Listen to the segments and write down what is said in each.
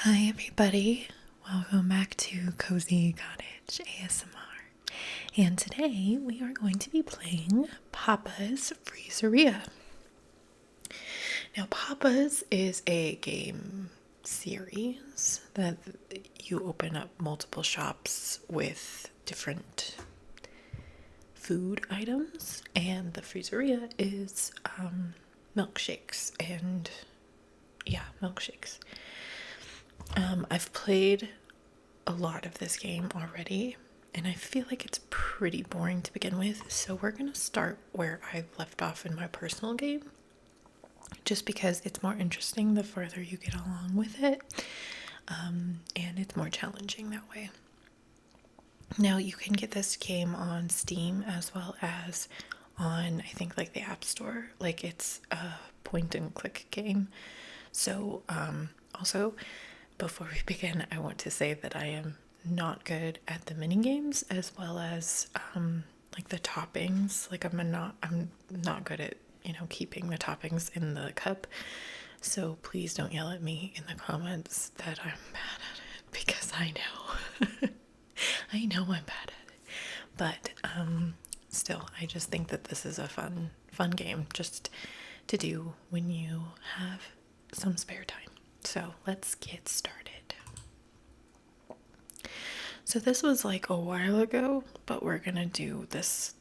Hi, everybody. Welcome back to Cozy Cottage ASMR. And today we are going to be playing Papa's Freezeria. Now, Papa's is a game series that you open up multiple shops with different food items, and the Freezeria is milkshakes and milkshakes. I've played a lot of this game already, and I feel like it's pretty boring to begin with, so we're gonna start where I left off in my personal game, just because it's more interesting the further you get along with it, and it's more challenging that way. Now, you can get this game on Steam as well as on, I think, like the App Store. Like, it's a point and click game. So, also, before we begin, I want to say that I am not good at the mini games as well as like the toppings. Like I'm not good at, keeping the toppings in the cup. So please don't yell at me in the comments that I'm bad at it, because I know. I know I'm bad at it. But still, I just think that this is a fun game just to do when you have some spare time. So let's get started. So this was like a while ago, but we're gonna do this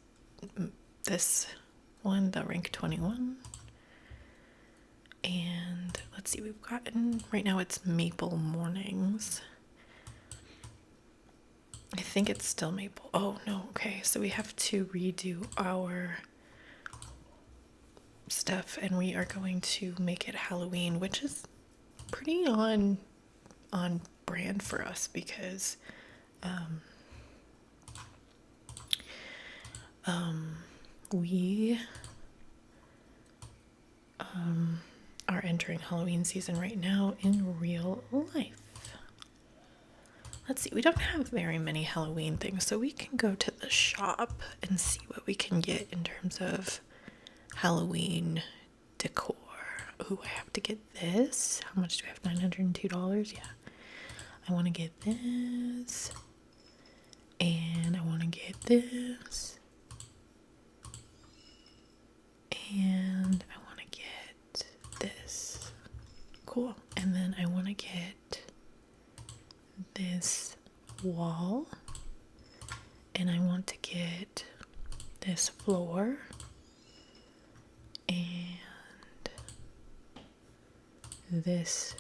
one, the rank 21. And let's see, we've gotten, right now it's Maple Mornings. I think it's still Maple. Oh no, okay, so we have to redo our stuff, and we are going to make it Halloween, which is pretty on brand for us, because we are entering Halloween season right now in real life. Let's see, we don't have very many Halloween things, so we can go to the shop and see what we can get in terms of Halloween decor. Ooh, I have to get this. How much do I have? $902? Yeah. I want to get this. And I want to get this. And I want to get this. Cool. And then I want to get this wall. And I want to get this floor. And this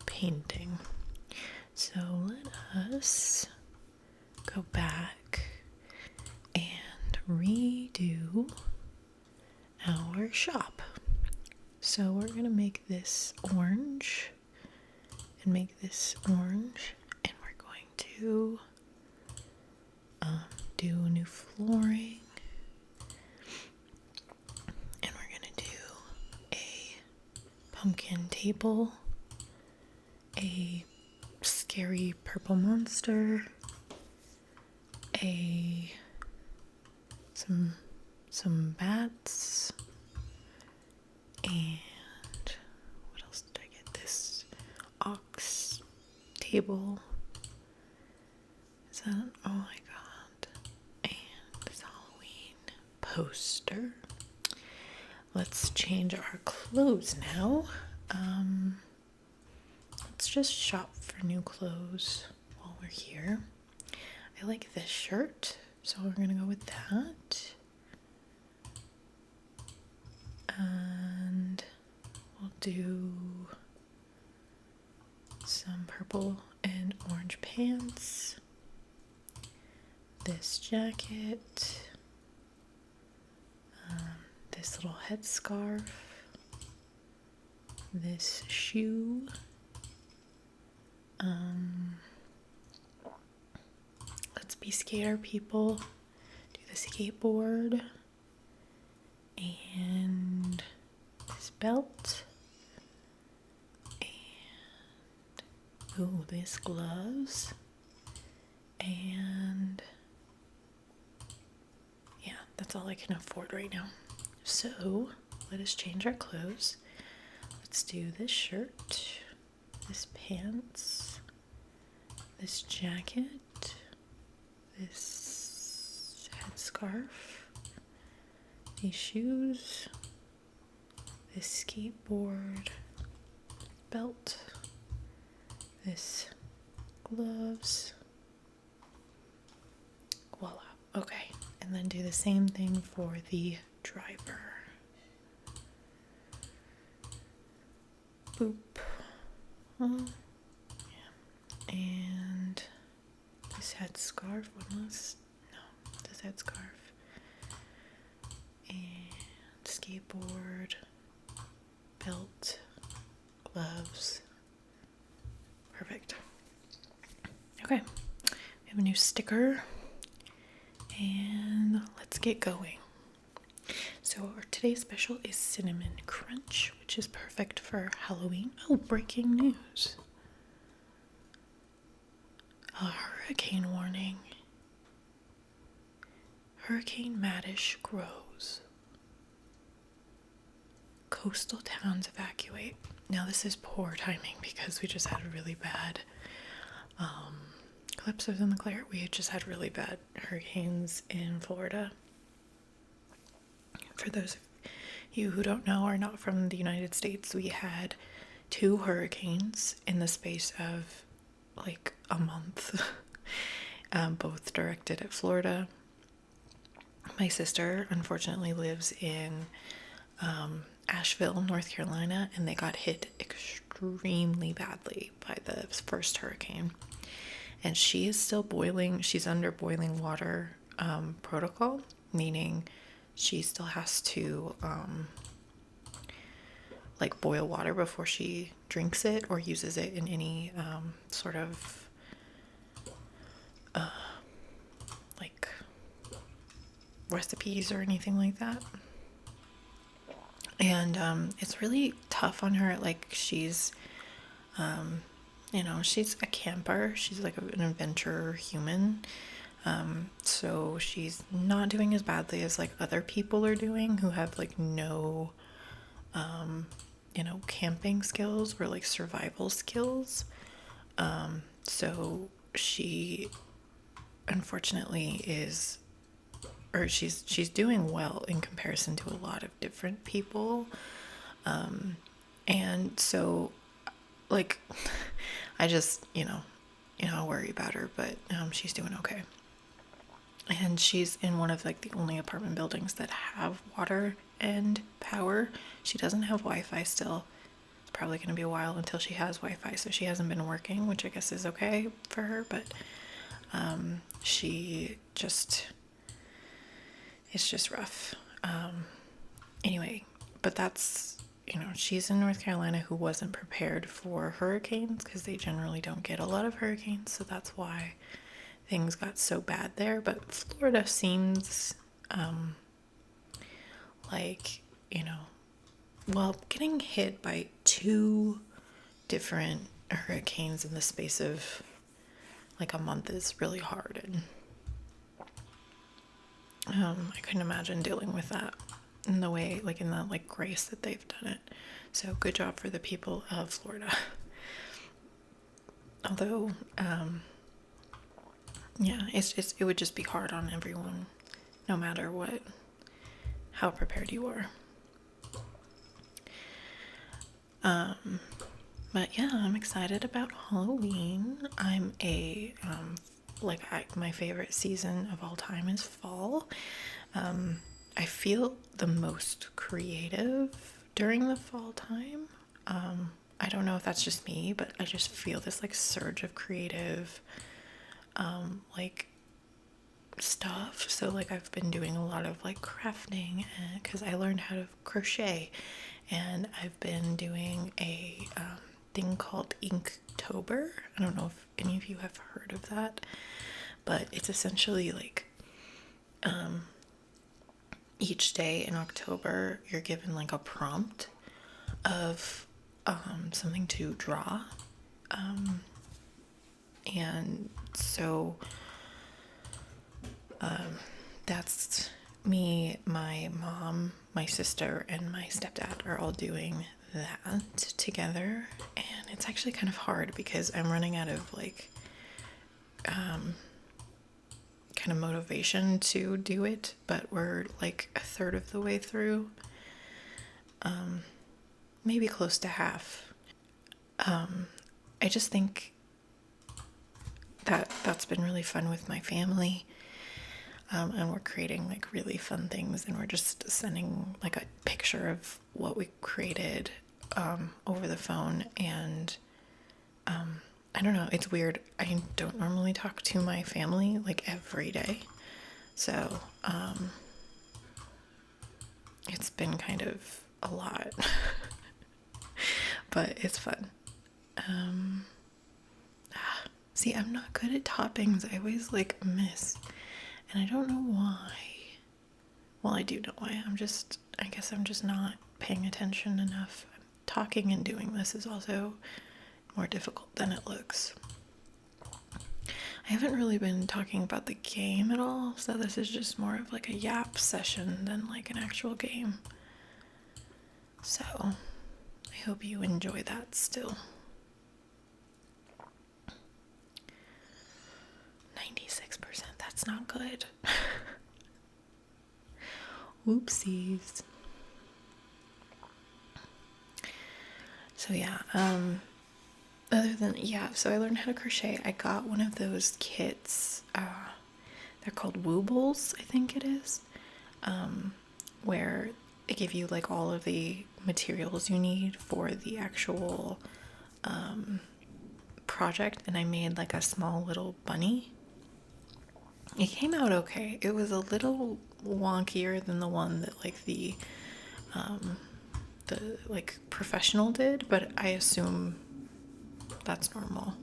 painting. So let us go back and redo our shop. So we're gonna make this orange and make this orange, and we're going to do new flooring, and we're gonna do a pumpkin table, a scary purple monster, some bats, and what else did I get? This ox table. Is that? Oh my god! And this Halloween poster. Let's change our clothes now. Let's just shop for new clothes while we're here. I like this shirt, so we're gonna go with that. And we'll do some purple and orange pants. This jacket. This little headscarf. This shoe. Let's be skater people. Do the skateboard. And this belt. And ooh, these gloves. And yeah, that's all I can afford right now. So let us change our clothes. Let's do this shirt. this pants, this jacket, this headscarf, these shoes, this skateboard, belt, this gloves. Voila. Okay. And then do the same thing for the driver. Boop. Yeah. And this headscarf. This headscarf. And skateboard, belt, gloves. Perfect. Okay. We have a new sticker. And let's get going. So our today's special is Cinnamon Crunch, which is perfect for Halloween. Oh, breaking news. A hurricane warning. Hurricane Madish grows. Coastal towns evacuate. Now this is poor timing because we just had a really bad eclipses in the clear. We had just had really bad hurricanes in Florida. For those of you who don't know or are not from the United States, we had 2 hurricanes in the space of like a month, both directed at Florida. My sister unfortunately lives in Asheville, North Carolina, and they got hit extremely badly by the first hurricane. And she is still boiling. She's under boiling water protocol, meaning she still has to like boil water before she drinks it or uses it in any sort of like recipes or anything like that. And it's really tough on her. Like she's she's a camper. She's like an adventurer human. So she's not doing as badly as like other people are doing who have like no, camping skills or like survival skills. So she unfortunately she's doing well in comparison to a lot of different people. And so like, I just, worry about her, but she's doing okay. And she's in one of like the only apartment buildings that have water and power. She doesn't have Wi-Fi still. It's probably going to be a while until she has Wi-Fi, so she hasn't been working, which I guess is okay for her, but it's just rough. Anyway, but that's, she's in North Carolina who wasn't prepared for hurricanes because they generally don't get a lot of hurricanes, so that's why things got so bad there. But Florida seems like, getting hit by 2 different hurricanes in the space of like a month is really hard, and I couldn't imagine dealing with that in the way, like in the like grace that they've done it. So good job for the people of Florida. Although, it would just be hard on everyone, no matter how prepared you are. But yeah, I'm excited about Halloween. I'm my favorite season of all time is fall. I feel the most creative during the fall time. I don't know if that's just me, but I just feel this like surge of creative like stuff. So like I've been doing a lot of like crafting because I learned how to crochet, and I've been doing a thing called Inktober. I don't know if any of you have heard of that, but it's essentially like each day in October you're given like a prompt of something to draw, and so that's me, my mom, my sister, and my stepdad are all doing that together, and it's actually kind of hard because I'm running out of like kind of motivation to do it, but we're like a third of the way through, maybe close to half. I just think that that's been really fun with my family. And we're creating like really fun things, and we're just sending like a picture of what we created over the phone. And I don't know, it's weird. I don't normally talk to my family like every day, so it's been kind of a lot, but it's fun. See, I'm not good at toppings. I always like miss, and I don't know why. Well, I do know why. I guess I'm just not paying attention enough. Talking and doing this is also more difficult than it looks. I haven't really been talking about the game at all, so this is just more of like a yap session than like an actual game. So, I hope you enjoy that still. 96%, that's not good. Whoopsies. So yeah, so I learned how to crochet. I got one of those kits, they're called Woobles, I think it is, where they give you like all of the materials you need for the actual project, and I made like a small little bunny. It came out okay. It was a little wonkier than the one that like the like professional did, but I assume that's normal.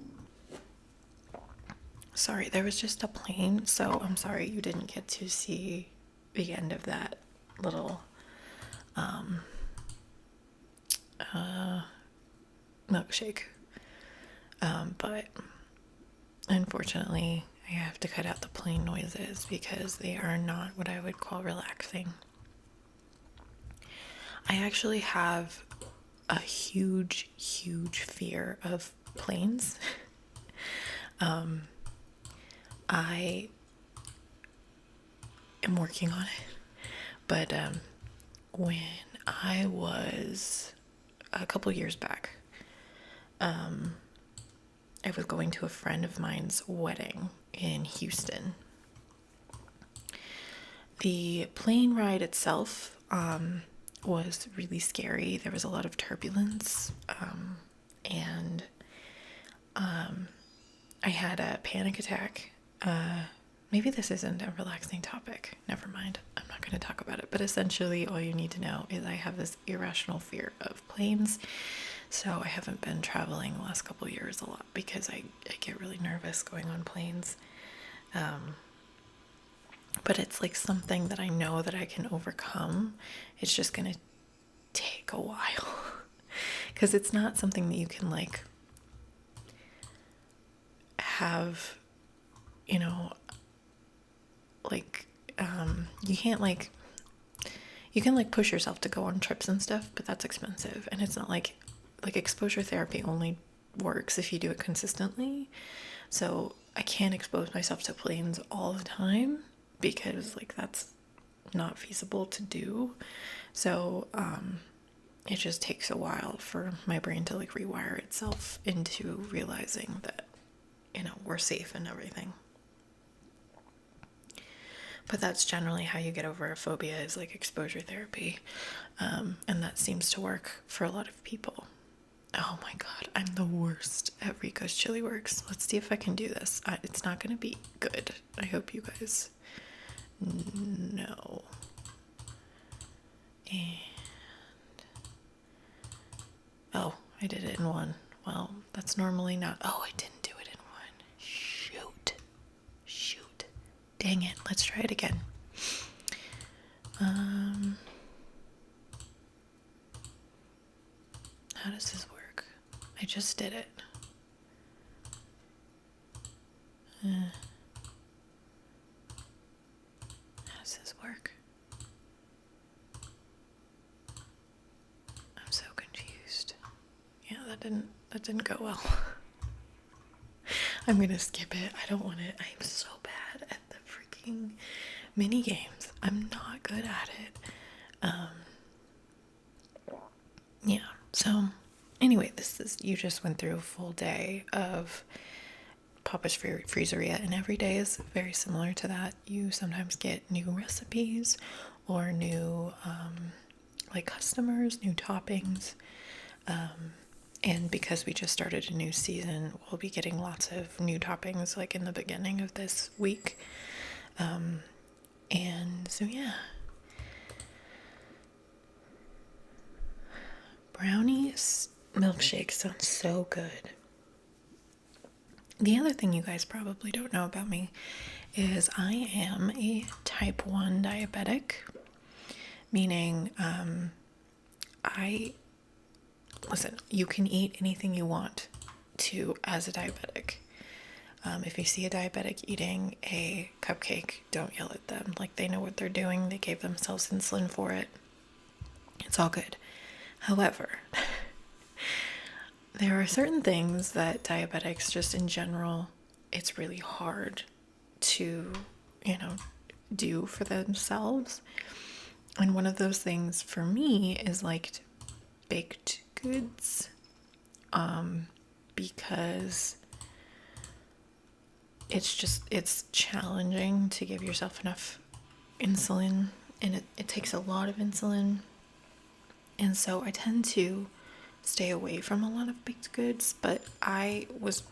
Sorry, there was just a plane, so I'm sorry you didn't get to see the end of that little milkshake. But unfortunately, I have to cut out the plane noises because they are not what I would call relaxing. I actually have a huge, huge fear of planes. I am working on it, but when I was a couple years back, I was going to a friend of mine's wedding in Houston. The plane ride itself was really scary. There was a lot of turbulence, and I had a panic attack. Maybe this isn't a relaxing topic. Never mind. I'm not going to talk about it. But essentially, all you need to know is I have this irrational fear of planes. So I haven't been traveling the last couple years a lot because I get really nervous going on planes. But it's like something that I know that I can overcome. It's just going to take a while. Because it's not something that you can like have, you know, like you can't like, you can like push yourself to go on trips and stuff, but that's expensive, and it's not like exposure therapy only works if you do it consistently. So I can't expose myself to planes all the time because like that's not feasible to do. So it just takes a while for my brain to like rewire itself into realizing that, you know, we're safe and everything. But that's generally how you get over a phobia, is like exposure therapy. And that seems to work for a lot of people. Oh my god, I'm the worst at Rico's Chili Works. Let's see if I can do this. It's not going to be good. I hope you guys know. And oh, I did it in one. Well, that's normally not. Oh, I didn't do it in one. Shoot. Dang it. Let's try it again. How does this work? I just did it. How does this work? I'm so confused. that didn't go well. I'm gonna skip it. I don't want it. I'm so bad at the freaking mini games. I'm not good at it. Yeah. So anyway, you just went through a full day of Papa's Freezeria, and every day is very similar to that. You sometimes get new recipes or new like customers, new toppings. And because we just started a new season, we'll be getting lots of new toppings like in the beginning of this week. And so, yeah. Brownies milkshake sounds so good. The other thing you guys probably don't know about me is I am a type 1 diabetic, meaning listen, you can eat anything you want to as a diabetic. If you see a diabetic eating a cupcake, don't yell at them. Like, they know what they're doing. They gave themselves insulin for it. It's all good. However, there are certain things that diabetics, just in general, it's really hard to, do for themselves. And one of those things for me is like baked goods, because it's challenging to give yourself enough insulin, and it takes a lot of insulin. And so I tend to stay away from a lot of baked goods, but I was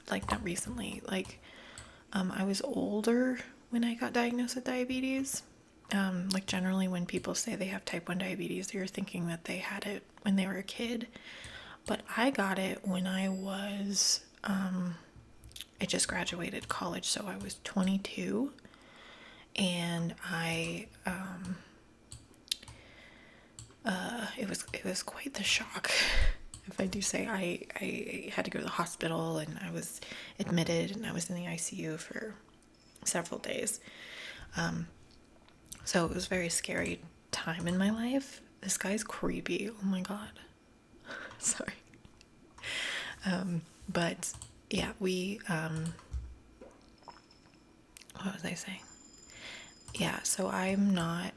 not recently, I was older when I got diagnosed with diabetes. Like, generally when people say they have type 1 diabetes, they're thinking that they had it when they were a kid. But I got it when I was, I just graduated college, so I was 22. And it was quite the shock. If I do say, I had to go to the hospital, and I was admitted, and I was in the ICU for several days. So it was a very scary time in my life. This guy's creepy. Oh my God. Sorry. But yeah, what was I saying? Yeah, so I'm not,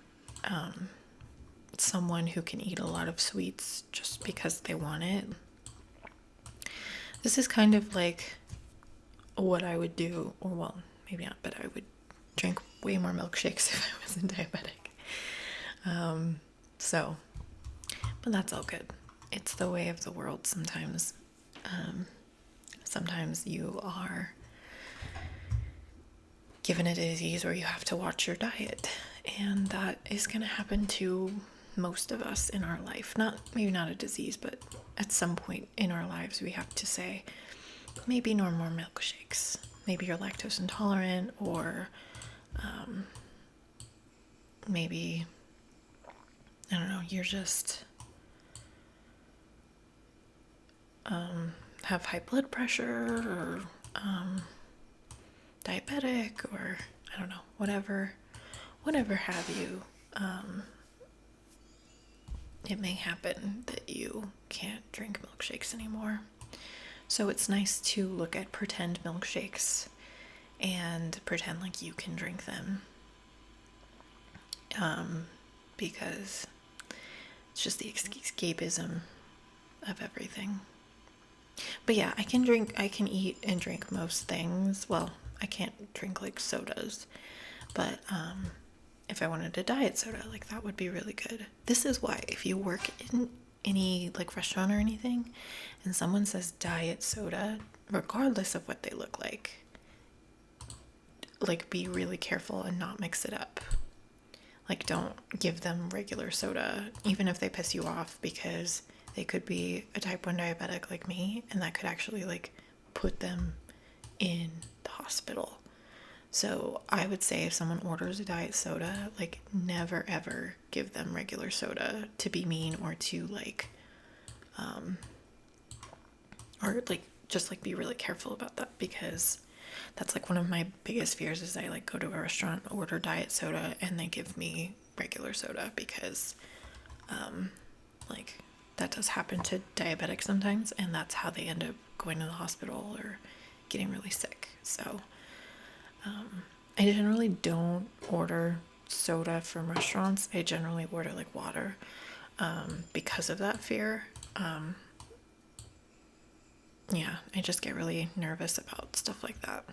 someone who can eat a lot of sweets just because they want it. This is kind of like what I would do, or well, maybe not, but I would drink way more milkshakes if I wasn't diabetic. But that's all good. It's the way of the world sometimes. Sometimes you are given a disease where you have to watch your diet, and that is going to happen to most of us in our life. Maybe not a disease, but at some point in our lives we have to say, maybe no more milkshakes. Maybe you're lactose intolerant, or maybe, I don't know, you're just have high blood pressure, or diabetic, or I don't know, whatever have you. It may happen that you can't drink milkshakes anymore. So it's nice to look at pretend milkshakes and pretend like you can drink them. Because it's just the escapism of everything. But yeah, I can eat and drink most things. Well, I can't drink like sodas, but if I wanted a diet soda, like, that would be really good. This is why, if you work in any like restaurant or anything, and someone says diet soda, regardless of what they look like, be really careful and not mix it up. Like, don't give them regular soda, even if they piss you off, because they could be a type 1 diabetic like me, and that could actually put them in the hospital. So I would say, if someone orders a diet soda, never ever give them regular soda, to be mean, or to just be really careful about that, because that's one of my biggest fears is I go to a restaurant, order diet soda, and they give me regular soda, because that does happen to diabetics sometimes, and that's how they end up going to the hospital or getting really sick. So I generally don't order soda from restaurants. I generally order like water because of that fear. Yeah, I just get really nervous about stuff like that,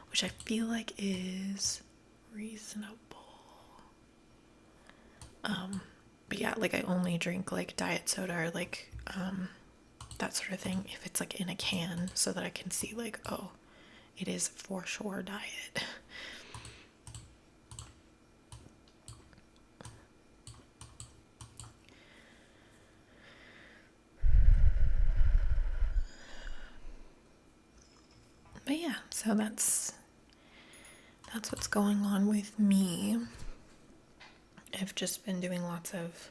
which I feel like is reasonable. But yeah, like I only drink like diet soda or like that sort of thing if it's like in a can, so that I can see like, oh, it is for sure diet. But yeah, so that's what's going on with me. I've just been doing lots of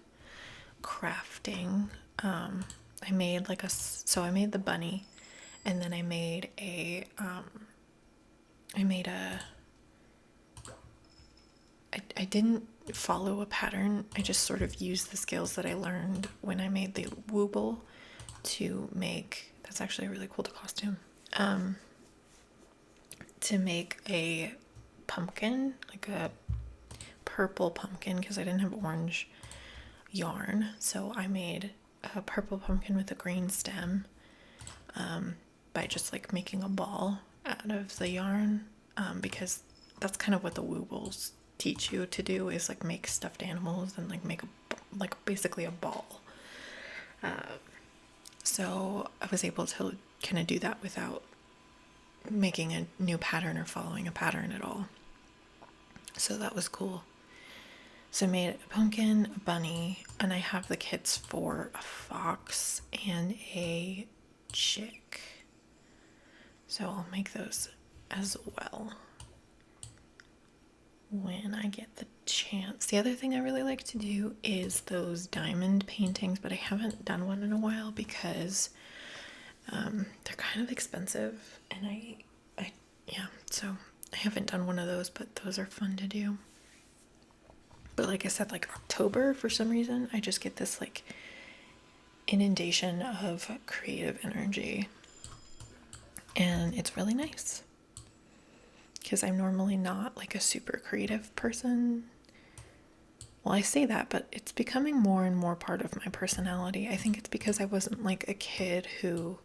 crafting. I made like I made the bunny, and then I made I didn't follow a pattern. I just sort of used the skills that I learned when I made the Wooble to make, that's actually a really cool costume, to make a pumpkin, like a purple pumpkin, because I didn't have orange yarn. So I made a purple pumpkin with a green stem by just like making a ball out of the yarn, because that's kind of what the Woobles teach you to do, is like make stuffed animals and like make a, like basically a ball. So I was able to kind of do that without making a new pattern or following a pattern at all. So that was cool. So I made a pumpkin, a bunny, and I have the kits for a fox and a chick. So I'll make those as well when I get the chance. The other thing I really like to do is those diamond paintings, but I haven't done one in a while because they're kind of expensive, and so I haven't done one of those, but those are fun to do. But like I said, like October, for some reason, I just get this like inundation of creative energy, and it's really nice because I'm normally not like a super creative person. Well, I say that, but it's becoming more and more part of my personality. I think it's because I wasn't like a kid who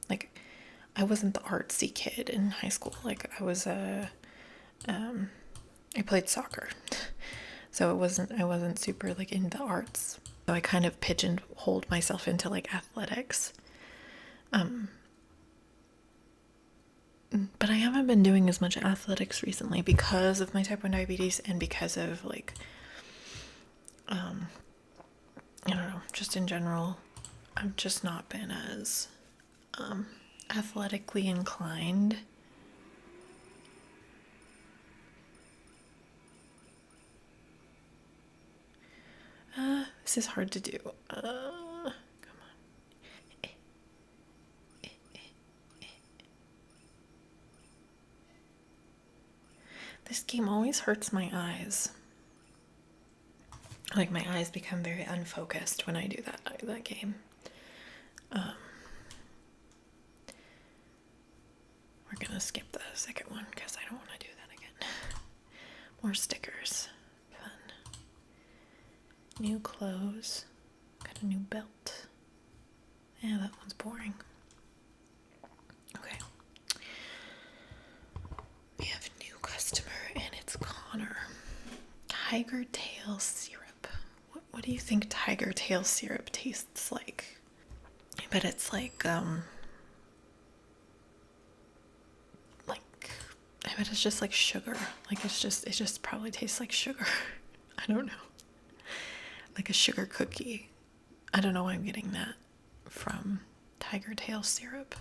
like I wasn't the artsy kid in high school. Like I was I played soccer. So I wasn't super like in the arts. So I kind of pigeonholed myself into like athletics. But I haven't been doing as much athletics recently because of my type 1 diabetes, and because of like I don't know, just in general, I've just not been as athletically inclined. This is hard to do. Come on. This game always hurts my eyes. Like my eyes become very unfocused when I do that game. We're gonna skip the second one because I don't want to do that again. More stickers. Fun. New clothes. Got a new belt. Yeah, that one's boring. Okay. We have a new customer, and it's Connor. Tiger tail syrup. What do you think tiger tail syrup tastes like? I bet it's like I bet it's just like sugar. Like it just probably tastes like sugar. I don't know. Like a sugar cookie. I don't know why I'm getting that from tiger tail syrup.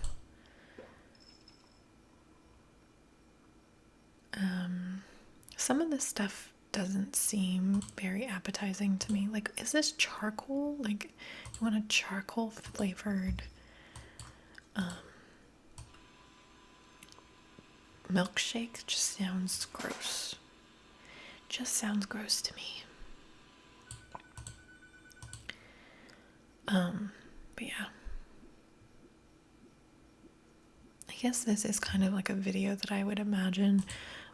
Some of this stuff doesn't seem very appetizing to me. Like, is this charcoal? Like, you want a charcoal flavored milkshake? Just sounds gross. Just sounds gross to me. But yeah. I guess this is kind of like a video that I would imagine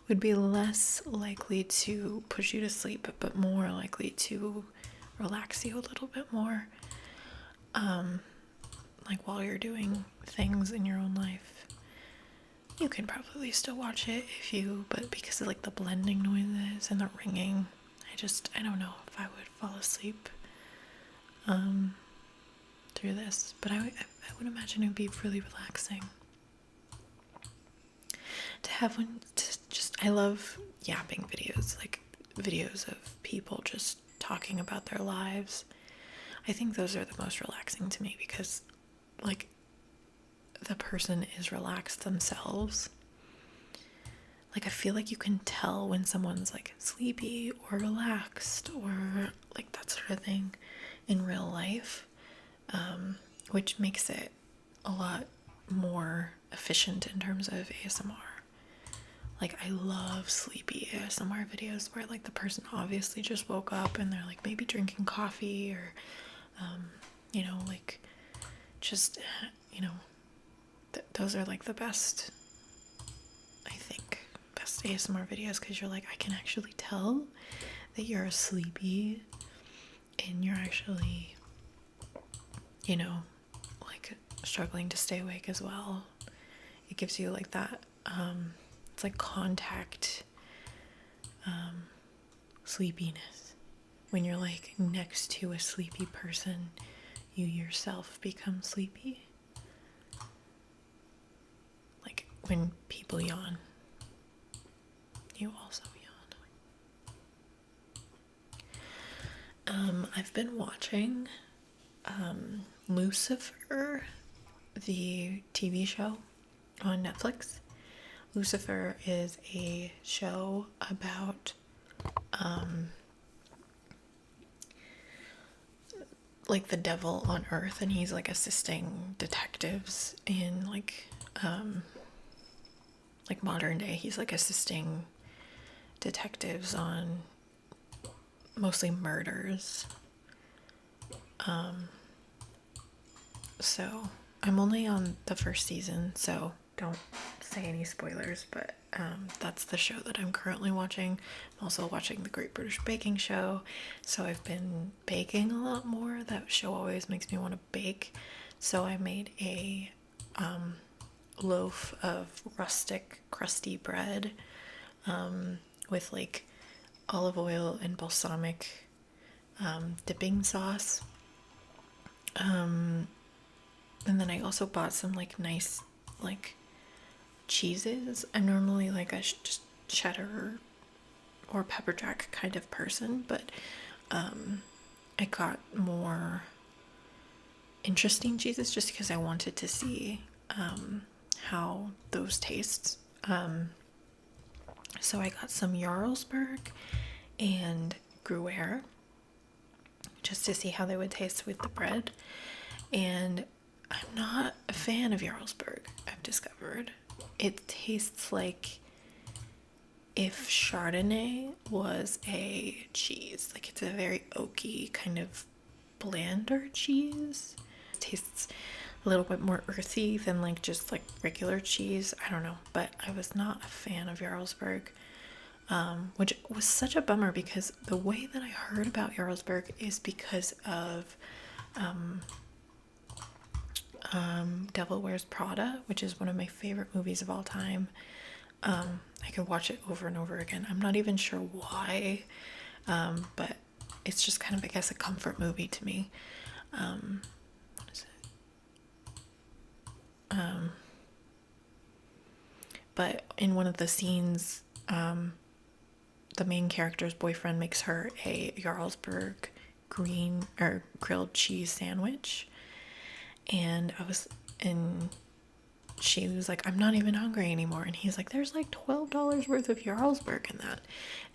would be less likely to push you to sleep, but more likely to relax you a little bit more. Like while you're doing things in your own life. You can probably still watch it but because of like the blending noises and the ringing, I don't know if I would fall asleep through this, but I would imagine it would be really relaxing to have one. I love yapping videos, like videos of people just talking about their lives. I think those are the most relaxing to me because like the person is relaxed themselves. Like I feel like you can tell when someone's like sleepy or relaxed or like that sort of thing in real life, which makes it a lot more efficient in terms of ASMR. Like I love sleepy ASMR videos where like the person obviously just woke up and they're like maybe drinking coffee or like just those are like the best, I think, best ASMR videos, because you're like, I can actually tell that you're sleepy and you're actually like struggling to stay awake as well. It gives you like that it's like contact sleepiness. When you're like next to a sleepy person, you yourself become sleepy. Like when people yawn, you also yawn. I've been watching Lucifer, the TV show on Netflix. Lucifer is a show about like the devil on Earth, and he's like assisting detectives in like modern day. He's like assisting detectives on mostly murders. So I'm only on the first season, so don't say any spoilers, but that's the show that I'm currently watching. I'm also watching the Great British Baking Show, so I've been baking a lot more. That show always makes me want to bake, so I made a loaf of rustic crusty bread with like olive oil and balsamic dipping sauce. And then I also bought some like nice like cheeses. I'm normally like a just cheddar or pepper jack kind of person, but I got more interesting cheeses just because I wanted to see how those taste. So I got some Jarlsberg and Gruyere just to see how they would taste with the bread. And I'm not a fan of Jarlsberg, I've discovered. It tastes like if Chardonnay was a cheese. Like it's a very oaky, kind of blander cheese. It tastes a little bit more earthy than like just like regular cheese. I don't know, but I was not a fan of Jarlsberg, which was such a bummer because the way that I heard about Jarlsberg is because of Devil Wears Prada, which is one of my favorite movies of all time. I could watch it over and over again. I'm not even sure why, but it's just kind of, I guess, a comfort movie to me. What is it? But in one of the scenes, the main character's boyfriend makes her a Jarlsberg green or grilled cheese sandwich, and she was like, I'm not even hungry anymore. And he's like, there's like $12 worth of Jarlsberg in that.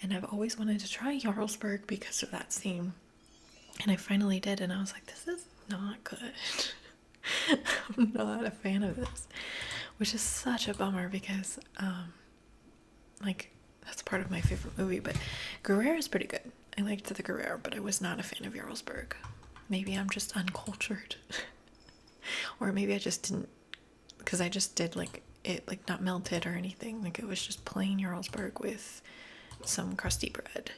And I've always wanted to try Jarlsberg because of that scene. And I finally did, and I was like, this is not good. I'm not a fan of this, which is such a bummer because, like, that's part of my favorite movie. But Gruyere is pretty good. I liked the Gruyere, but I was not a fan of Jarlsberg. maybe I'm just uncultured. Or maybe I just didn't, because I just did like it, like not melted or anything. Like it was just plain Jarlsberg with some crusty bread.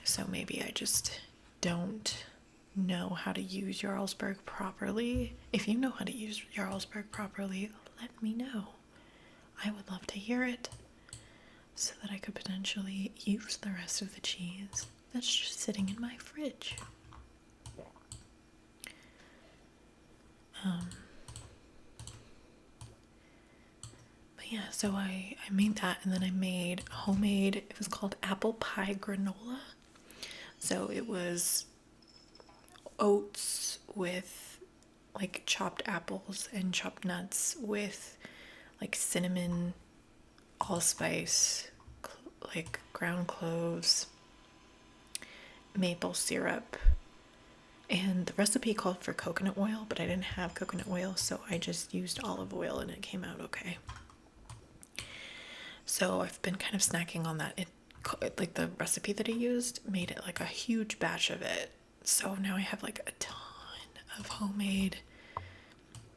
So maybe I just don't know how to use Jarlsberg properly. If you know how to use Jarlsberg properly, let me know. I would love to hear it so that I could potentially use the rest of the cheese that's just sitting in my fridge. But yeah, so I made that, and then I made homemade, it was called apple pie granola. So it was oats with like chopped apples and chopped nuts with like cinnamon, allspice, like ground cloves, maple syrup, and the recipe called for coconut oil, but I didn't have coconut oil, so I just used olive oil and it came out okay. So I've been kind of snacking on that. It like the recipe that I used made it like a huge batch of it. So now I have like a ton of homemade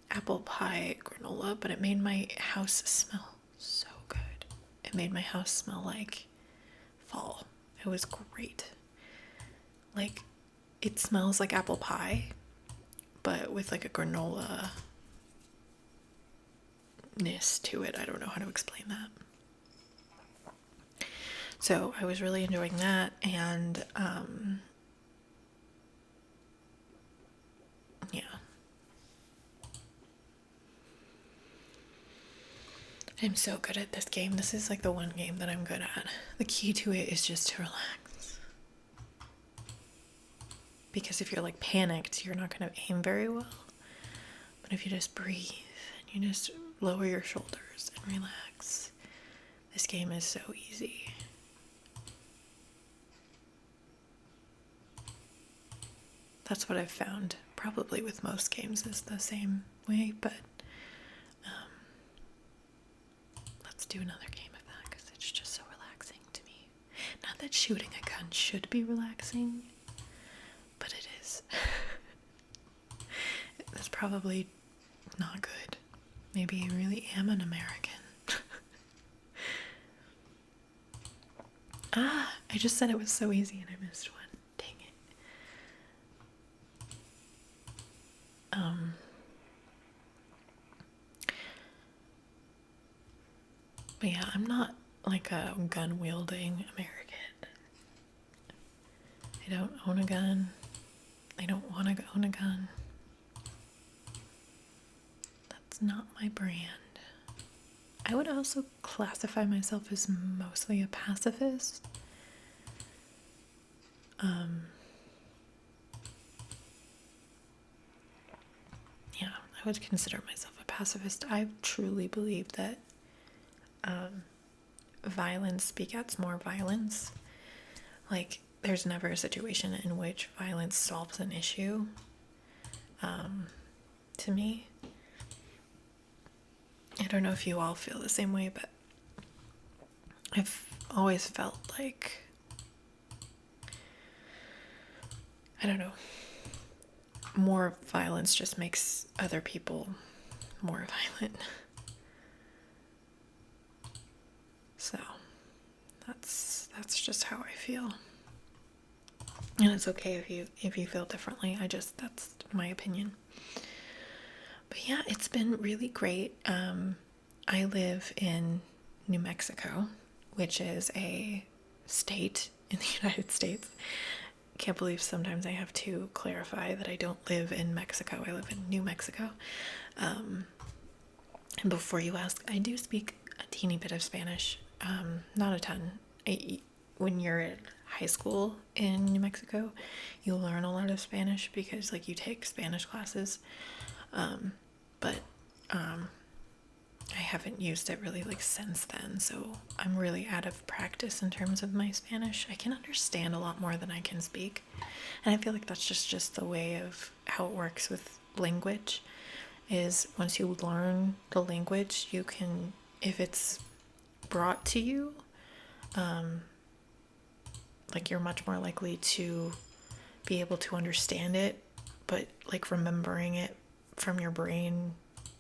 apple pie granola, but it made my house smell so good. It made my house smell like fall. It was great. Like it smells like apple pie, but with like a granola ness to it. I don't know how to explain that. So I was really enjoying that, and yeah. I'm so good at this game. This is like the one game that I'm good at. The key to it is just to relax. Because if you're like panicked, you're not going to aim very well. But if you just breathe and you just lower your shoulders and relax, this game is so easy. That's what I've found. Probably with most games is the same way, but let's do another game of that because it's just so relaxing to me. Not that shooting a gun should be relaxing, but it is. That's probably not good. Maybe I really am an American. I just said it was so easy and I missed one. Dang it. But yeah, I'm not like a gun wielding American. I don't own a gun. I don't want to own a gun. That's not my brand. I would also classify myself as mostly a pacifist. Yeah, I would consider myself a pacifist. I truly believe that violence begets more violence. Like, there's never a situation in which violence solves an issue, to me. I don't know if you all feel the same way, but I've always felt like, I don't know, more violence just makes other people more violent. So that's just how I feel. And it's okay if you feel differently. That's my opinion. But yeah, it's been really great. I live in New Mexico, which is a state in the United States. Can't believe sometimes I have to clarify that I don't live in Mexico. I live in New Mexico. And before you ask, I do speak a teeny bit of Spanish. Not a ton. When you're in high school in New Mexico, you learn a lot of Spanish because like you take Spanish classes. But I haven't used it really like since then, so I'm really out of practice in terms of my Spanish. I can understand a lot more than I can speak, and I feel like that's just the way of how it works with language, is once you learn the language, you can, if it's brought to you, like you're much more likely to be able to understand it, but like remembering it from your brain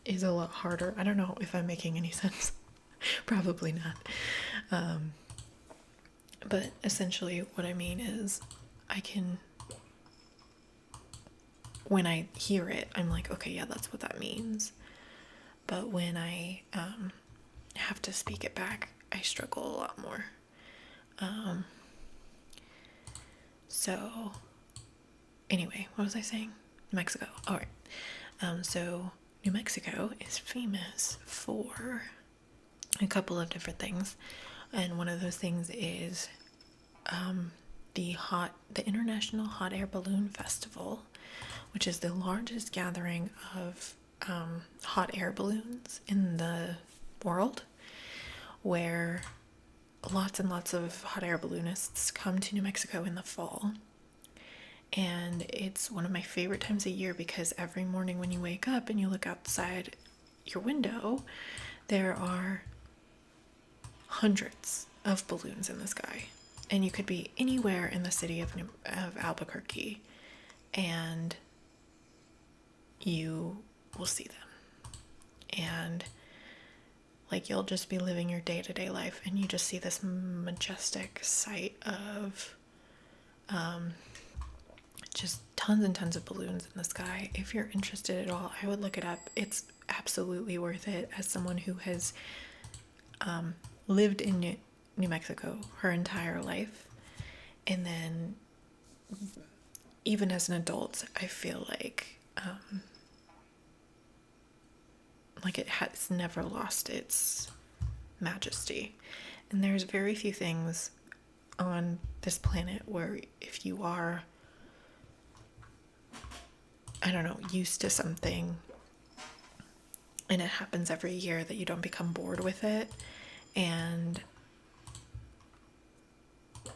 is a lot harder. I don't know if I'm making any sense. Probably not. But essentially what I mean is I can, when I hear it, I'm like, okay, yeah, that's what that means. But when I have to speak it back, I struggle a lot more. So anyway, what was I saying? New Mexico. All right. So New Mexico is famous for a couple of different things. And one of those things is the International Hot Air Balloon Festival, which is the largest gathering of hot air balloons in the world, where lots and lots of hot air balloonists come to New Mexico in the fall. And it's one of my favorite times of year because every morning when you wake up and you look outside your window, there are hundreds of balloons in the sky. And you could be anywhere in the city of Albuquerque and you will see them. And like you'll just be living your day-to-day life and you just see this majestic sight of just tons and tons of balloons in the sky. If you're interested at all, I would look it up. It's absolutely worth it. As someone who has lived in New Mexico her entire life, and then even as an adult, I feel like it has never lost its majesty. And there's very few things on this planet where if you are, I don't know, used to something and it happens every year, that you don't become bored with it. And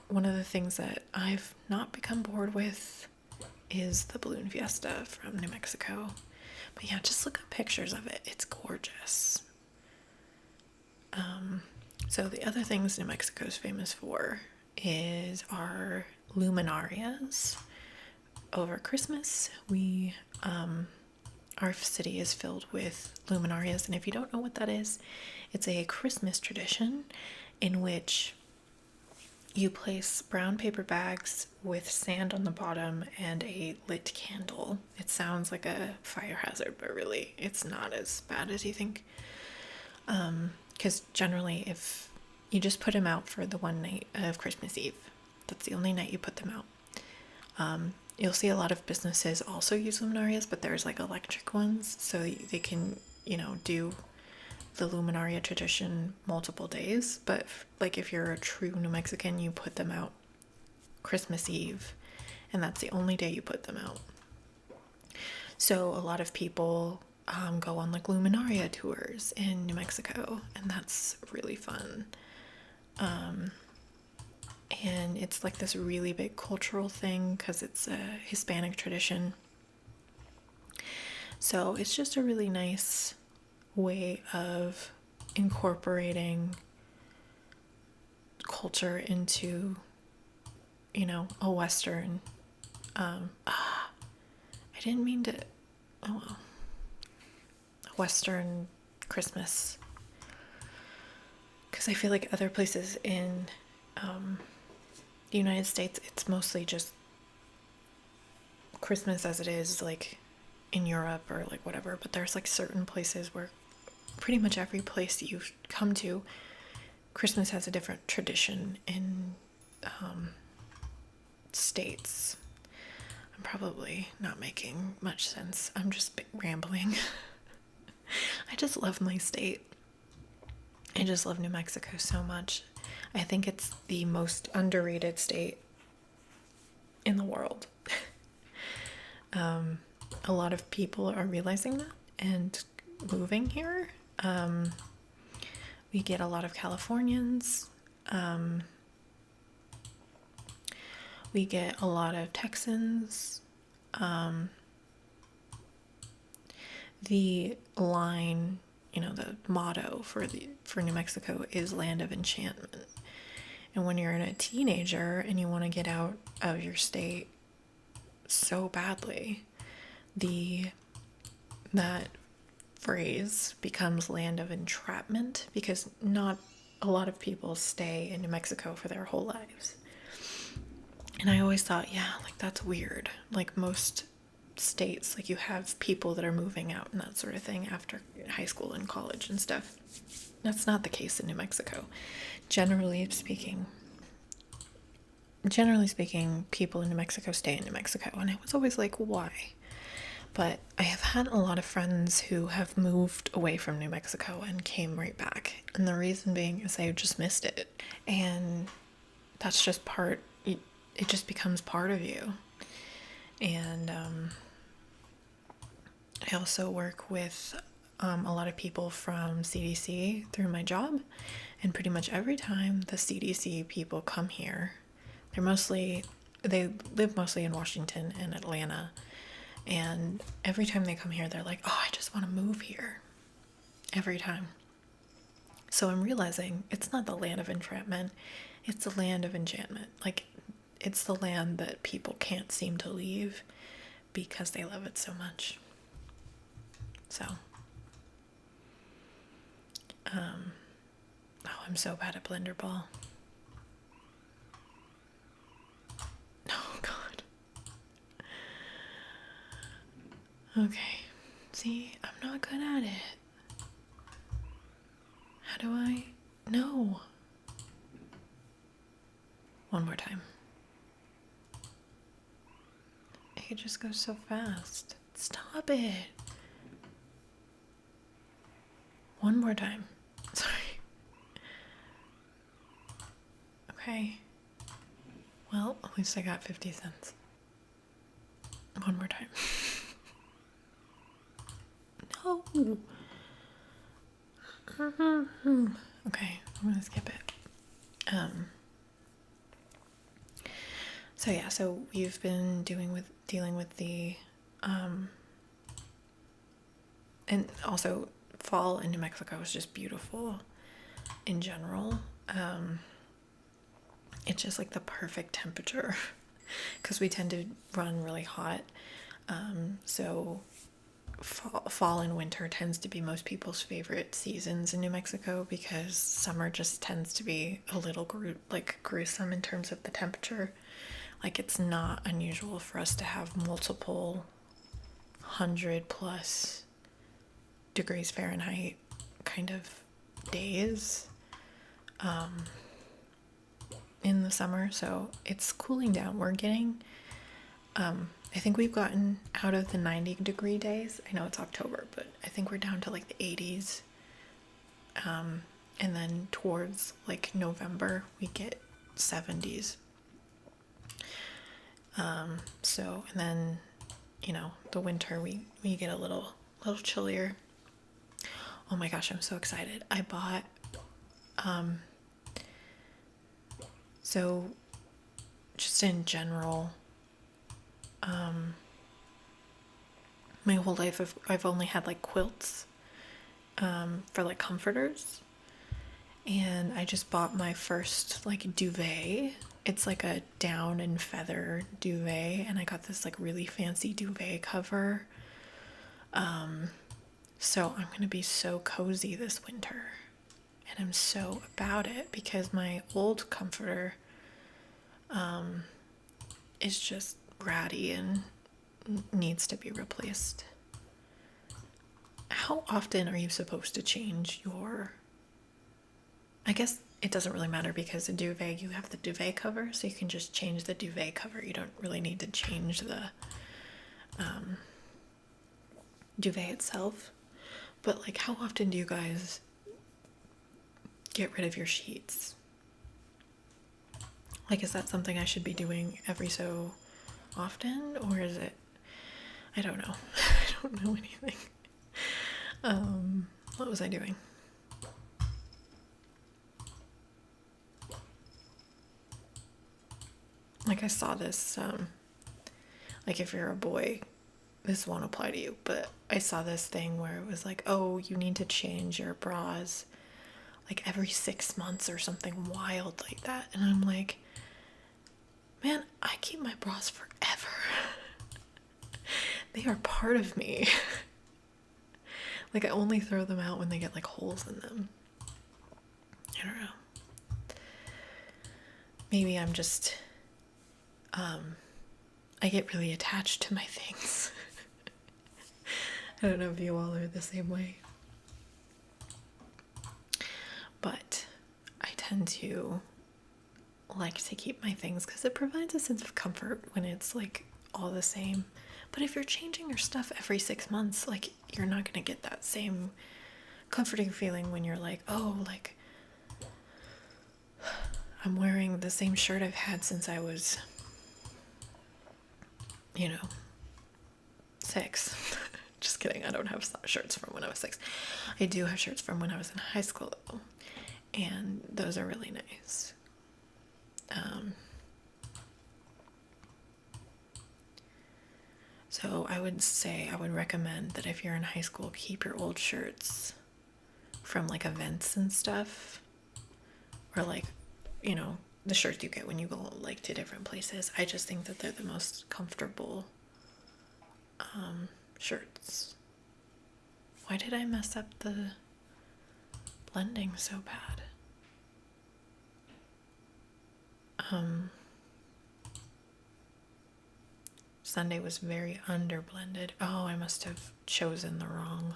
one of the things that I've not become bored with is the balloon fiesta from New Mexico. But yeah, just look up pictures of it. It's gorgeous. So the other things New Mexico is famous for is our luminarias. Over Christmas, our city is filled with luminarias, and if you don't know what that is, it's a Christmas tradition in which you place brown paper bags with sand on the bottom and a lit candle. It sounds like a fire hazard, but really it's not as bad as you think. Because generally if you just put them out for the one night of Christmas Eve, that's the only night you put them out. You'll see a lot of businesses also use luminarias, but there's like electric ones, so they can, do the luminaria tradition multiple days. But like if you're a true New Mexican, you put them out Christmas Eve, and that's the only day you put them out. So a lot of people go on like luminaria tours in New Mexico, and that's really fun. And it's like this really big cultural thing because it's a Hispanic tradition. So it's just a really nice way of incorporating culture into, a Western, I didn't mean to, oh well, a Western Christmas. Because I feel like other places in the United States, it's mostly just Christmas as it is like in Europe or like whatever, but there's like certain places where pretty much every place you come to, Christmas has a different tradition in states. I'm probably not making much sense. I'm just rambling. I just love my state. I just love New Mexico so much. I think it's the most underrated state in the world. A lot of people are realizing that and moving here. We get a lot of Californians. We get a lot of Texans. The line, the motto for New Mexico is Land of Enchantment. And when you're a teenager and you want to get out of your state so badly. That phrase becomes land of entrapment because not a lot of people stay in New Mexico for their whole lives. And I always thought, yeah, like that's weird. Like most states, like you have people that are moving out and that sort of thing after high school and college and stuff. That's not the case in New Mexico. Generally speaking, people in New Mexico stay in New Mexico. And I was always like, why? But I have had a lot of friends who have moved away from New Mexico and came right back. And the reason being is they just missed it. And that's just it just becomes part of you. And I also work with a lot of people from CDC through my job. And pretty much every time the CDC people come here, they live mostly in Washington and Atlanta. And every time they come here, they're like, oh, I just want to move here. Every time. So I'm realizing it's not the land of entrapment, it's the land of enchantment. Like, it's the land that people can't seem to leave because they love it so much. So, I'm so bad at blender ball. Oh, God. Okay. See, I'm not good at it. How do I? No. One more time. It just goes so fast. Stop it. One more time. Sorry. Okay. Well, at least I got 50 cents. One more time. No. Okay, I'm gonna skip it. So yeah, so we've been dealing with the and also fall in New Mexico is just beautiful in general. It's just like the perfect temperature because we tend to run really hot. So fall and winter tends to be most people's favorite seasons in New Mexico because summer just tends to be a little gruesome in terms of the temperature. Like, it's not unusual for us to have multiple 100+ degrees Fahrenheit kind of days in the summer. So it's cooling down. We're getting I think we've gotten out of the 90-degree days. I know it's October, but I think we're down to like the 80s. And then towards like November, we get 70s. So, and then, the winter, we get a little chillier. Oh my gosh, I'm so excited. I bought, so just in general, my whole life I've only had like quilts for like comforters, and I just bought my first like duvet. It's like a down and feather duvet, and I got this like really fancy duvet cover. So I'm gonna be so cozy this winter, and I'm so about it because my old comforter is just ratty and needs to be replaced. How often are you supposed to change your... I guess it doesn't really matter because a duvet, you have the duvet cover, so you can just change the duvet cover. You don't really need to change the duvet itself. But like, how often do you guys get rid of your sheets? Like, is that something I should be doing every so often, or is it... I don't know. I don't know anything. What was I doing? Like, I saw this, like, if you're a boy, this won't apply to you, but I saw this thing where it was like, oh, you need to change your bras like every 6 months or something wild like that. And I'm like, man, I keep my bras forever. They are part of me. Like, I only throw them out when they get like holes in them. I don't know. Maybe I'm just, I get really attached to my things. I don't know if you all are the same way. But I tend to like to keep my things because it provides a sense of comfort when it's like all the same. But if you're changing your stuff every 6 months, like, you're not gonna get that same comforting feeling when you're like, oh, like, I'm wearing the same shirt I've had since I was, 6. Just kidding. I don't have shirts from when I was 6. I do have shirts from when I was in high school, though, and those are really nice. So I would recommend that if you're in high school, keep your old shirts from like events and stuff, or like, the shirts you get when you go like to different places. I just think that they're the most comfortable shirts. Why did I mess up the blending so bad? Sunday was very underblended. Oh, I must have chosen the wrong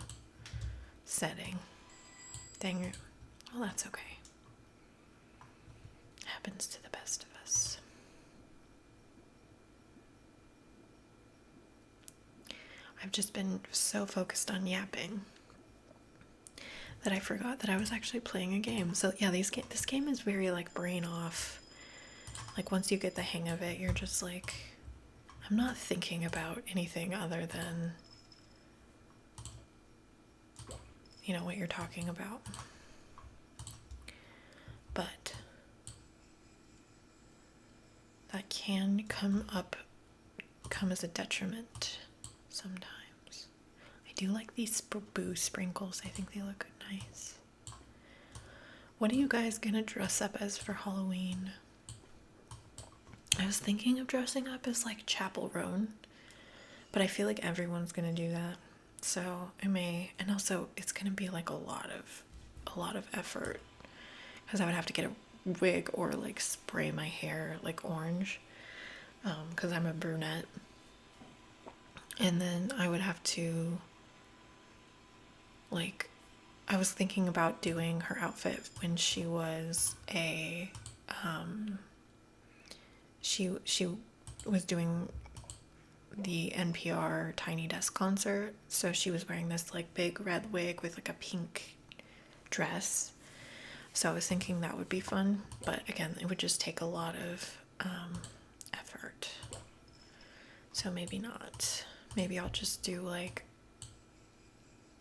setting. Dang it. Well, that's okay. Happens to the best of us. I've just been so focused on yapping that I forgot that I was actually playing a game. So yeah, this game is very like brain off. Like, once you get the hang of it, you're just like, I'm not thinking about anything other than, what you're talking about. But that can come as a detriment sometimes. I do like these boo sprinkles. I think they look nice. What are you guys gonna dress up as for Halloween? I was thinking of dressing up as like Chapel Roan, but I feel like everyone's gonna do that. So I may, and also it's gonna be like a lot of effort, because I would have to get a wig or like spray my hair like orange, because I'm a brunette, and then I would have to, like, I was thinking about doing her outfit when she was she was doing the NPR Tiny Desk concert, so she was wearing this like big red wig with like a pink dress. So I was thinking that would be fun, but again, it would just take a lot of effort. So maybe not. Maybe I'll just do like,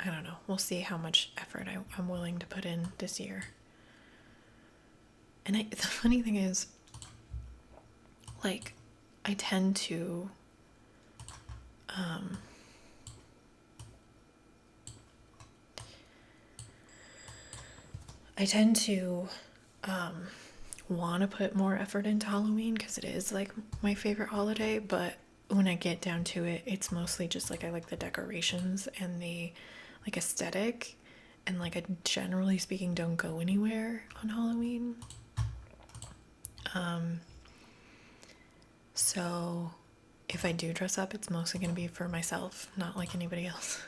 I don't know. We'll see how much effort I'm willing to put in this year. And the funny thing is, like, I tend to want to put more effort into Halloween because it is like my favorite holiday, but when I get down to it, it's mostly just like I like the decorations and the like aesthetic, and like I generally speaking don't go anywhere on Halloween. So if I do dress up, it's mostly going to be for myself, not like anybody else.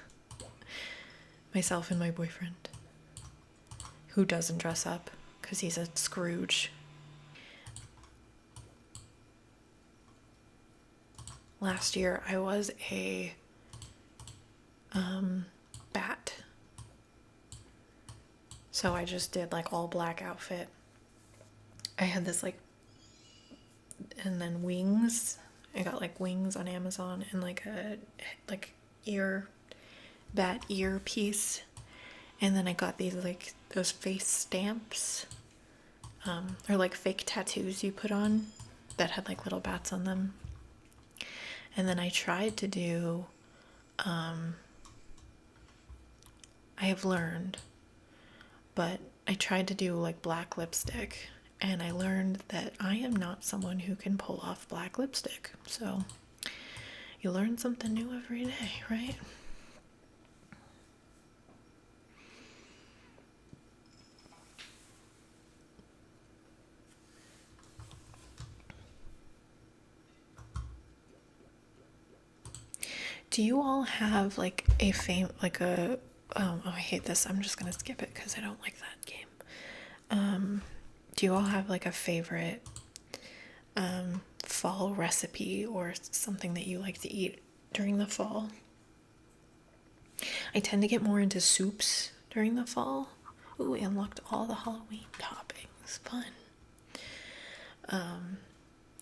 Myself and my boyfriend, who doesn't dress up because he's a Scrooge. Last year I was a bat. So I just did like all black outfit. I had this like, and then wings. I got like wings on Amazon and like a bat ear piece. And then I got these like those face stamps, or like fake tattoos you put on that had like little bats on them. And then I tried to do, I have learned, but I tried to do like black lipstick, and I learned that I am not someone who can pull off black lipstick. So, You learn something new every day, right? Do you all have like a oh, I hate this. I'm just gonna skip it because I don't like that game. Do you all have like a favorite fall recipe or something that you like to eat during the fall? I tend to get more into soups during the fall. Ooh, we unlocked all the Halloween toppings. Fun.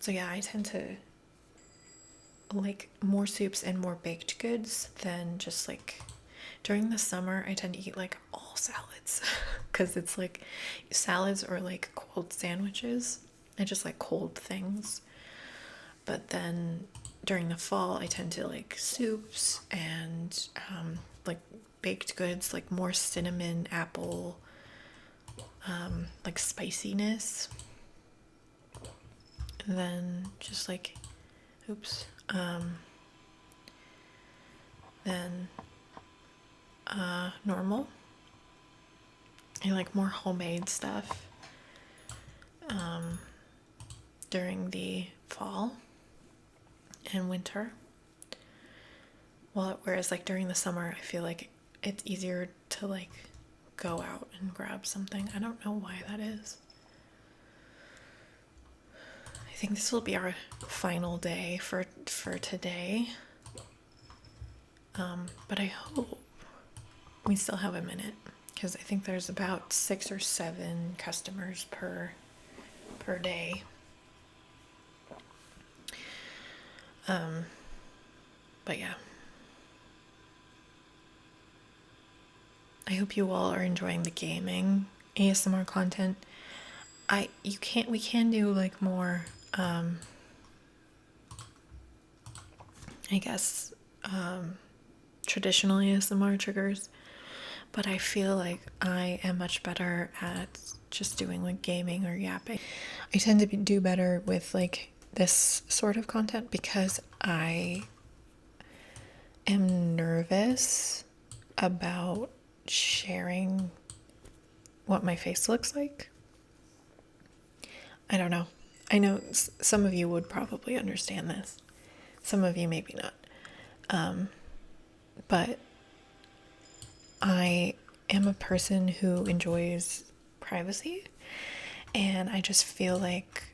So yeah, I tend to like more soups and more baked goods than just like during the summer. I tend to eat like all salads because it's like salads or like cold sandwiches. I just like cold things. But then during the fall, I tend to like soups and like baked goods, like more cinnamon, apple, like spiciness. And then just like, oops, then normal. I like more homemade stuff during the fall and winter. Well, whereas like during the summer, I feel like it's easier to like go out and grab something. I don't know why that is. I think this will be our final day for today. But I hope we still have a minute because I think there's about 6 or 7 customers per day. But yeah. I hope you all are enjoying the gaming ASMR content. We can do like more I guess traditional ASMR triggers, but I feel like I am much better at just doing like gaming or yapping. I tend to do better with like this sort of content because I am nervous about sharing what my face looks like. I don't know. I know some of you would probably understand this. Some of you maybe not. But I am a person who enjoys privacy, and I just feel like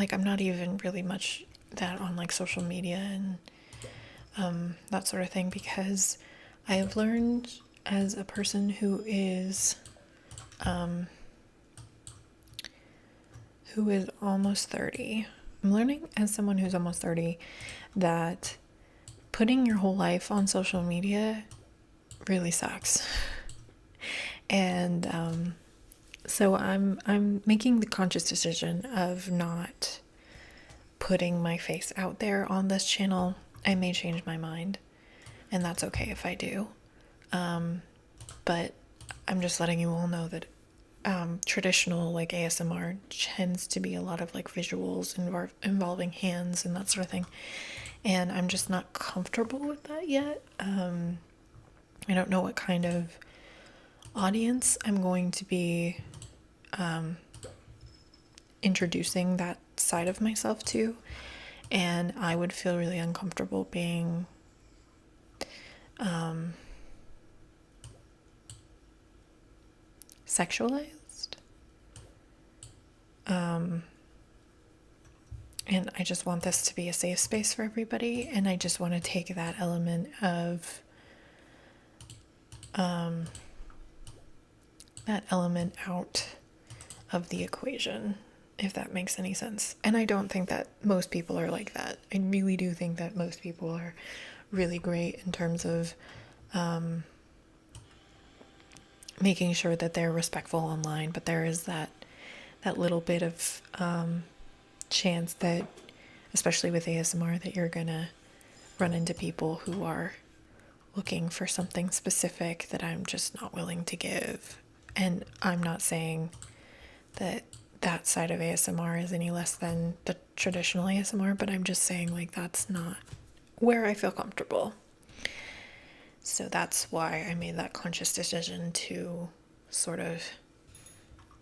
I'm not even really much that on like social media and that sort of thing, because I have learned as a person who is almost 30. I'm learning as someone who's almost 30 that putting your whole life on social media really sucks. And so I'm making the conscious decision of not putting my face out there on this channel. I may change my mind, and that's okay if I do. But I'm just letting you all know that traditional like ASMR tends to be a lot of like visuals involving hands and that sort of thing, and I'm just not comfortable with that yet. I don't know what kind of audience I'm going to be introducing that side of myself to, and I would feel really uncomfortable being sexualized. And I just want this to be a safe space for everybody, and I just want to take that element of out of the equation, if that makes any sense. And I don't think that most people are like that. I really do think that most people are really great in terms of making sure that they're respectful online, but there is that little bit of chance that, especially with ASMR, that you're gonna run into people who are looking for something specific that I'm just not willing to give. And I'm not saying that that side of ASMR is any less than the traditional ASMR, but I'm just saying, like, that's not where I feel comfortable. So that's why I made that conscious decision to sort of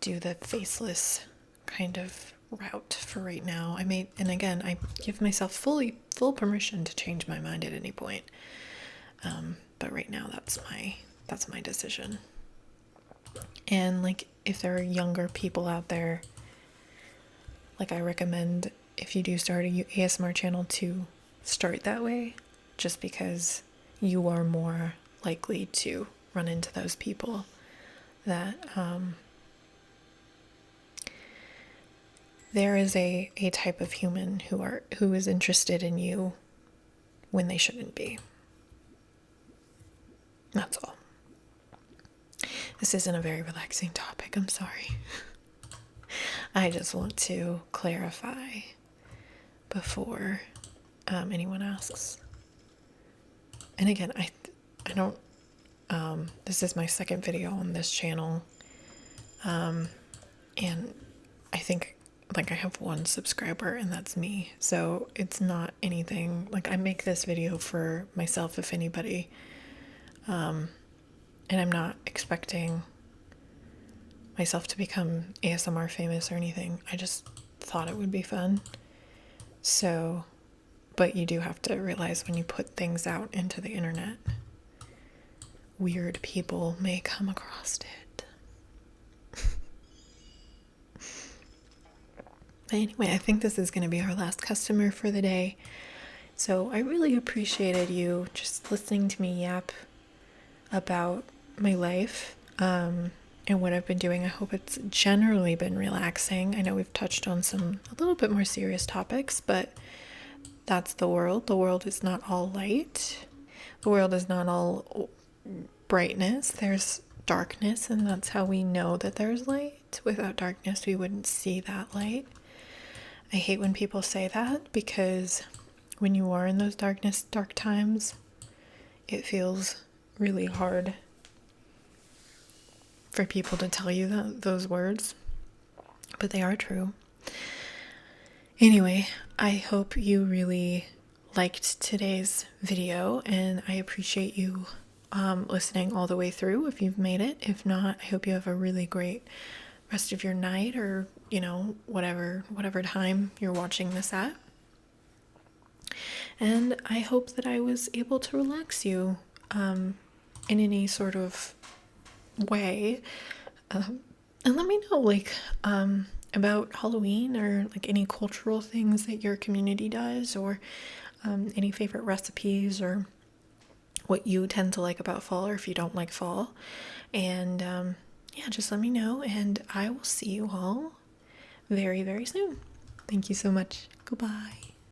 do the faceless kind of route for right now. And again, I give myself full permission to change my mind at any point. But right now, that's my decision. And like, if there are younger people out there, like, I recommend, if you do start a ASMR channel, to start that way, just because you are more likely to run into those people that there is a type of human who is interested in you when they shouldn't be. That's all. This isn't a very relaxing topic, I'm sorry. I just want to clarify before anyone asks. And again, I don't, this is my second video on this channel, and I think, like, I have one subscriber, and that's me, so it's not anything, like, I make this video for myself, if anybody, and I'm not expecting myself to become ASMR famous or anything. I just thought it would be fun. So, but you do have to realize, when you put things out into the internet, weird people may come across it. But anyway, I think this is going to be our last customer for the day. So I really appreciated you just listening to me yap about my life, and what I've been doing. I hope it's generally been relaxing. I know we've touched on a little bit more serious topics, but that's the world. The world is not all light. The world is not all brightness. There's darkness, and that's how we know that there's light. Without darkness, we wouldn't see that light. I hate when people say that, because when you are in those dark times, it feels really hard for people to tell you those words, but they are true. Anyway, I hope you really liked today's video, and I appreciate you listening all the way through, if you've made it. If not, I hope you have a really great rest of your night, or, you know, whatever time you're watching this at. And I hope that I was able to relax you in any sort of way. And let me know, like, about Halloween, or like any cultural things that your community does, or any favorite recipes, or what you tend to like about fall, or if you don't like fall. And yeah, just let me know, and I will see you all very, very soon. Thank you so much. Goodbye.